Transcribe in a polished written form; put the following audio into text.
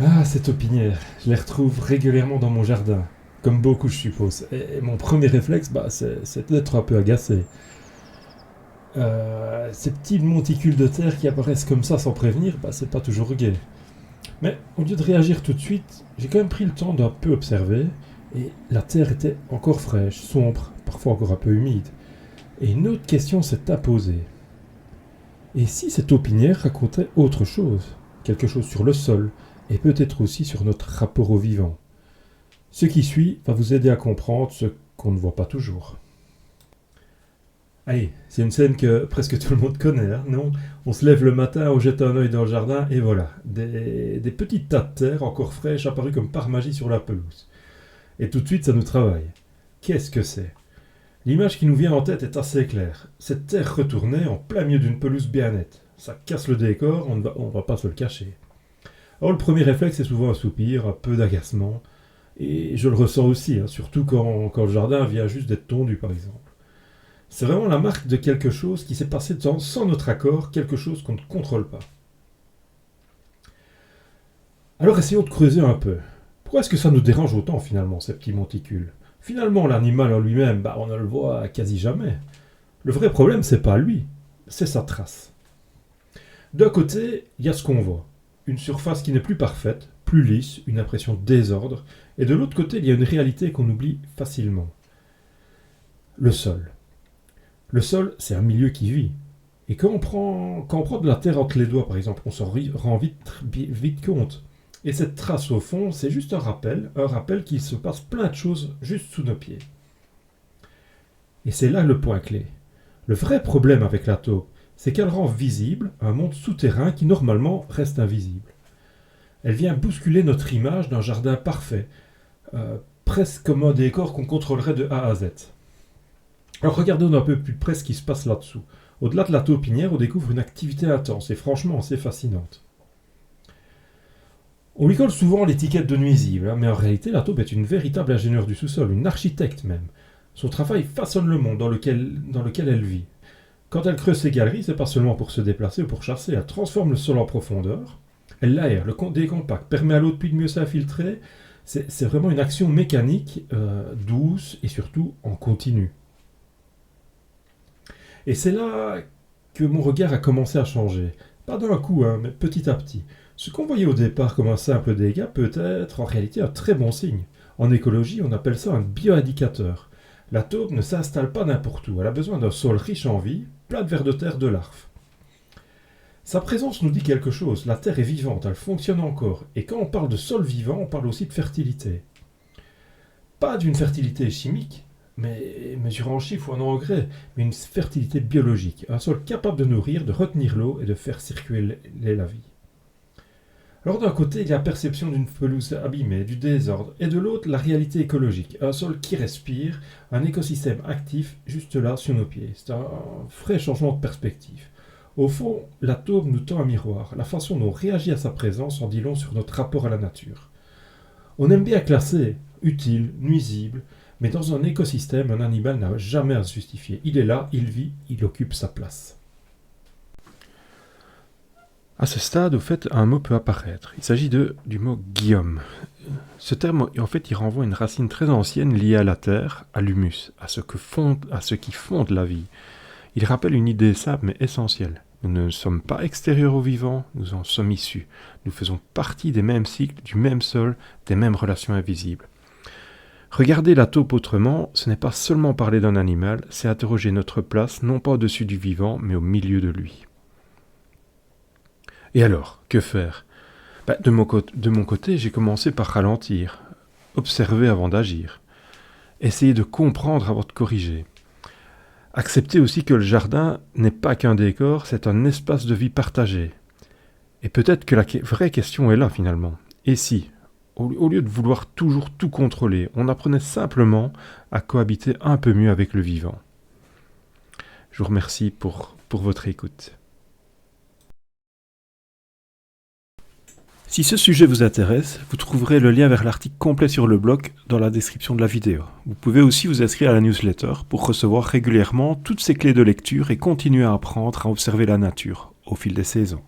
Ah, cette taupinière, je les retrouve régulièrement dans mon jardin. Comme beaucoup, je suppose. Et mon premier réflexe, c'est d'être un peu agacé. Ces petits monticules de terre qui apparaissent comme ça sans prévenir, c'est pas toujours gai. Mais au lieu de réagir tout de suite, j'ai quand même pris le temps d'un peu observer. Et la terre était encore fraîche, sombre, parfois encore un peu humide. Et une autre question s'est imposée. Et si cette taupinière racontait autre chose? Quelque chose sur le sol, et peut-être aussi sur notre rapport au vivant. Ce qui suit va vous aider à comprendre ce qu'on ne voit pas toujours. Allez, c'est une scène que presque tout le monde connaît, hein, non? On se lève le matin, on jette un œil dans le jardin, et voilà, des petites tas de terre encore fraîches apparues comme par magie sur la pelouse. Et tout de suite, ça nous travaille. Qu'est-ce que c'est? L'image qui nous vient en tête est assez claire. Cette terre retournée en plein milieu d'une pelouse bien nette. Ça casse le décor, on ne va pas se le cacher. Alors le premier réflexe c'est souvent un soupir, un peu d'agacement. Et je le ressens aussi, hein, surtout quand le jardin vient juste d'être tondu par exemple. C'est vraiment la marque de quelque chose qui s'est passé sans notre accord, quelque chose qu'on ne contrôle pas. Alors essayons de creuser un peu. Pourquoi est-ce que ça nous dérange autant finalement, ces petits monticules? Finalement, l'animal en lui-même, on ne le voit quasi jamais. Le vrai problème, c'est pas lui, c'est sa trace. D'un côté, il y a ce qu'on voit. Une surface qui n'est plus parfaite, plus lisse, une impression de désordre. Et de l'autre côté, il y a une réalité qu'on oublie facilement. Le sol. Le sol, c'est un milieu qui vit. Et quand on prend de la terre entre les doigts, par exemple, on s'en rend vite compte. Et cette trace au fond, c'est juste un rappel qu'il se passe plein de choses juste sous nos pieds. Et c'est là le point clé. Le vrai problème avec la taupe, c'est qu'elle rend visible un monde souterrain qui normalement reste invisible. Elle vient bousculer notre image d'un jardin parfait, presque comme un décor qu'on contrôlerait de A à Z. Alors regardons un peu plus près ce qui se passe là-dessous. Au-delà de la taupinière, on découvre une activité intense et franchement assez fascinante. On lui colle souvent l'étiquette de nuisible, mais en réalité la taupe est une véritable ingénieure du sous-sol, une architecte même. Son travail façonne le monde dans lequel elle vit. Quand elle creuse ses galeries, c'est pas seulement pour se déplacer ou pour chasser, elle transforme le sol en profondeur, elle l'aère, le décompacte, permet à l'eau de pluie de mieux s'infiltrer. C'est vraiment une action mécanique, douce et surtout en continu. Et c'est là que mon regard a commencé à changer. Pas d'un coup, hein, mais petit à petit. Ce qu'on voyait au départ comme un simple dégât peut être en réalité un très bon signe. En écologie, on appelle ça un bioindicateur. La taupe ne s'installe pas n'importe où, elle a besoin d'un sol riche en vie, plein de vers de terre, de larves. Sa présence nous dit quelque chose, la terre est vivante, elle fonctionne encore, et quand on parle de sol vivant, on parle aussi de fertilité. Pas d'une fertilité chimique, mais mesurée en chiffres ou en engrais, mais une fertilité biologique, un sol capable de nourrir, de retenir l'eau et de faire circuler la vie. Alors d'un côté, il y a la perception d'une pelouse abîmée, du désordre, et de l'autre, la réalité écologique, un sol qui respire, un écosystème actif juste là sur nos pieds. C'est un vrai changement de perspective. Au fond, la taupe nous tend un miroir. La façon dont on réagit à sa présence en dit long sur notre rapport à la nature. On aime bien classer utile, nuisible, mais dans un écosystème, un animal n'a jamais à se justifier. Il est là, il vit, il occupe sa place. À ce stade, au fait, un mot peut apparaître. Il s'agit du mot Guillaume. Ce terme, en fait, il renvoie à une racine très ancienne liée à la terre, à l'humus, à ce qui fonde la vie. Il rappelle une idée simple mais essentielle. Nous ne sommes pas extérieurs au vivant, nous en sommes issus. Nous faisons partie des mêmes cycles, du même sol, des mêmes relations invisibles. Regarder la taupe autrement, ce n'est pas seulement parler d'un animal, c'est interroger notre place, non pas au-dessus du vivant, mais au milieu de lui. Et alors, que faire? De mon côté, j'ai commencé par ralentir, observer avant d'agir, essayer de comprendre avant de corriger. Accepter aussi que le jardin n'est pas qu'un décor, c'est un espace de vie partagé. Et peut-être que la vraie question est là finalement. Et si, au lieu de vouloir toujours tout contrôler, on apprenait simplement à cohabiter un peu mieux avec le vivant? Je vous remercie pour votre écoute. Si ce sujet vous intéresse, vous trouverez le lien vers l'article complet sur le blog dans la description de la vidéo. Vous pouvez aussi vous inscrire à la newsletter pour recevoir régulièrement toutes ces clés de lecture et continuer à apprendre à observer la nature au fil des saisons.